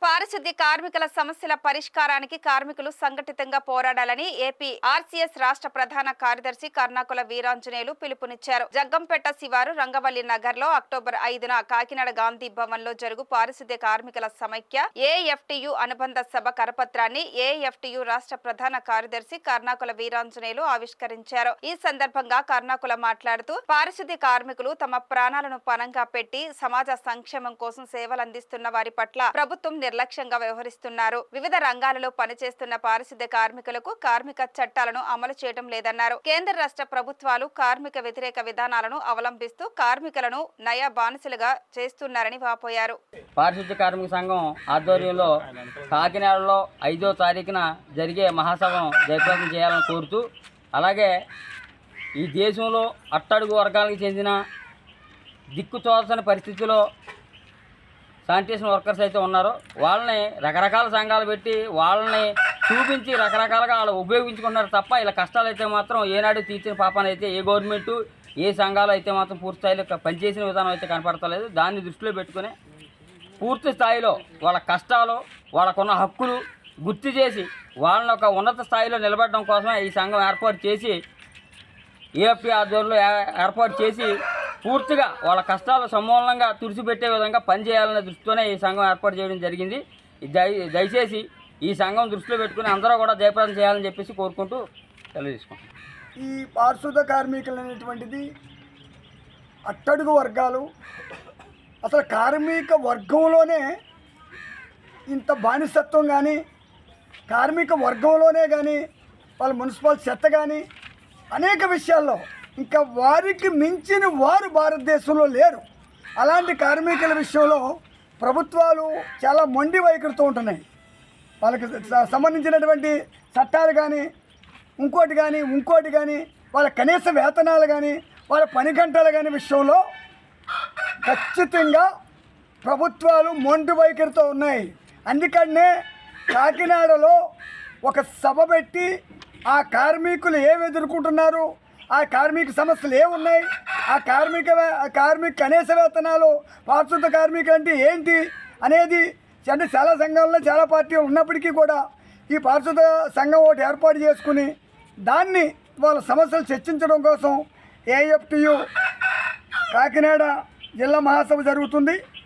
పారిశుద్ధ్య కార్మికుల సమస్యల పరిష్కారానికి కార్మికులు సంఘటితంగా పోరాడాలని ఏపీ ఆర్సీఎస్ రాష్ట్ర ప్రధాన కార్యదర్శి కర్ణాకుల వీరాంజనేయులు పిలుపునిచ్చారు. జగ్గంపేట శివారు రంగవల్లి నగర్ లో అక్టోబర్ 5న కాకినాడ గాంధీ భవన్ లో జరుగు పారిశుద్ధ్య కార్మికుల సమైక్య ఏఎఫ్టియు అనుబంధ సభ కరపత్రాన్ని ఏఎఫ్టియు రాష్ట్ర ప్రధాన కార్యదర్శి కర్ణాకుల వీరాంజనేయులు ఆవిష్కరించారు. ఈ సందర్భంగా కర్ణాకుల మాట్లాడుతూ పారిశుద్ధ్య కార్మికులు తమ ప్రాణాలను పణంగా పెట్టి సమాజ సంక్షేమం కోసం సేవలు అందిస్తున్న వారి పట్ల ప్రభుత్వం నిర్లక్ష్యంగా వ్యవహరిస్తున్నారు. వివిధ రంగాలలో పనిచేస్తున్న పారిశుద్ధ్య కార్మికులకు కార్మిక చట్టాలను అమలు చేయడం లేదన్నారు. కేంద్ర రాష్ట్ర ప్రభుత్వాలు కార్మిక వ్యతిరేక విధానాలను అవలంబిస్తూ కార్మికులను నయా బానిసలుగా చేస్తున్నారని వాపోయారు. పారిశుద్ధ్య కార్మిక సంఘం ఆధ్వర్యంలో కాకినాడలో 5వ తారీఖున జరిగే మహాసభను జయప్రదం చేయాలని కోరుతూ, అలాగే ఈ దేశంలో అట్టడుగు వర్గాలకు చెందిన దిక్కుతోచని పరిస్థితిలో శానిటేషన్ వర్కర్స్ అయితే ఉన్నారో వాళ్ళని రకరకాల సంఘాలు పెట్టి వాళ్ళని చూపించి రకరకాలుగా వాళ్ళు ఉపయోగించుకుంటున్నారు తప్ప ఇలా కష్టాలు అయితే మాత్రం ఏనాడు తీర్చిన పాపాన్ని అయితే ఏ గవర్నమెంటు ఏ సంఘాలు అయితే మాత్రం పూర్తి స్థాయిలో పనిచేసిన విధానం అయితే కనపడతలేదు. దాన్ని దృష్టిలో పెట్టుకుని పూర్తి స్థాయిలో వాళ్ళ కష్టాలు వాళ్ళకున్న హక్కులు గుర్తు చేసి వాళ్ళని ఒక ఉన్నత స్థాయిలో నిలబెట్టడం కోసమే ఈ సంఘం ఏర్పాటు చేసి ఏఎఫ్టీ ఆధ్వర్యంలో ఏర్పాటు చేసి పూర్తిగా వాళ్ళ కష్టాలు సమూలంగా తుడిచిపెట్టే విధంగా పనిచేయాలనే దృష్టితోనే ఈ సంఘం ఏర్పాటు చేయడం జరిగింది. దయచేసి ఈ సంఘం దృష్టిలో పెట్టుకుని అందరూ కూడా జయప్రదం చేయాలని చెప్పేసి కోరుకుంటూ తెలియజేసుకుంటాం. ఈ పారిశుద్ధ కార్మికులు అనేటువంటిది అట్టడుగు వర్గాలు, అసలు కార్మిక వర్గంలోనే ఇంత బానిసత్వం కానీ, కార్మిక వర్గంలోనే కానీ వాళ్ళ మున్సిపల్ చెత్త కానీ అనేక విషయాల్లో ఇంకా వారికి మించిన వారు భారతదేశంలో లేరు. అలాంటి కార్మికుల విషయంలో ప్రభుత్వాలు చాలా మొండి వైఖరితో ఉంటున్నాయి. వాళ్ళకి సంబంధించినటువంటి చట్టాలు కానీ ఇంకోటి కానీ వాళ్ళ కనీస వేతనాలు కానీ వాళ్ళ పని గంటలు కానీ విషయంలో ఖచ్చితంగా ప్రభుత్వాలు మొండి వైఖరితో ఉన్నాయి. అందుకనే కాకినాడలో ఒక సభ పెట్టి ఆ కార్మికులు ఏమి ఎదుర్కొంటున్నారు, ఆ కార్మిక సమస్యలు ఏమున్నాయి, ఆ కార్మిక కనీస వేతనాలు, పారిశుద్ధ కార్మికులు అంటే ఏంటి అనేది అంటే చాలా సంఘాలలో చాలా పార్టీలు ఉన్నప్పటికీ కూడా ఈ పారిశుద్ధ సంఘం ఒకటి ఏర్పాటు చేసుకుని దాన్ని వాళ్ళ సమస్యలు చర్చించడం కోసం ఏఎఫ్టియు కాకినాడ జిల్లా మహాసభ జరుగుతుంది.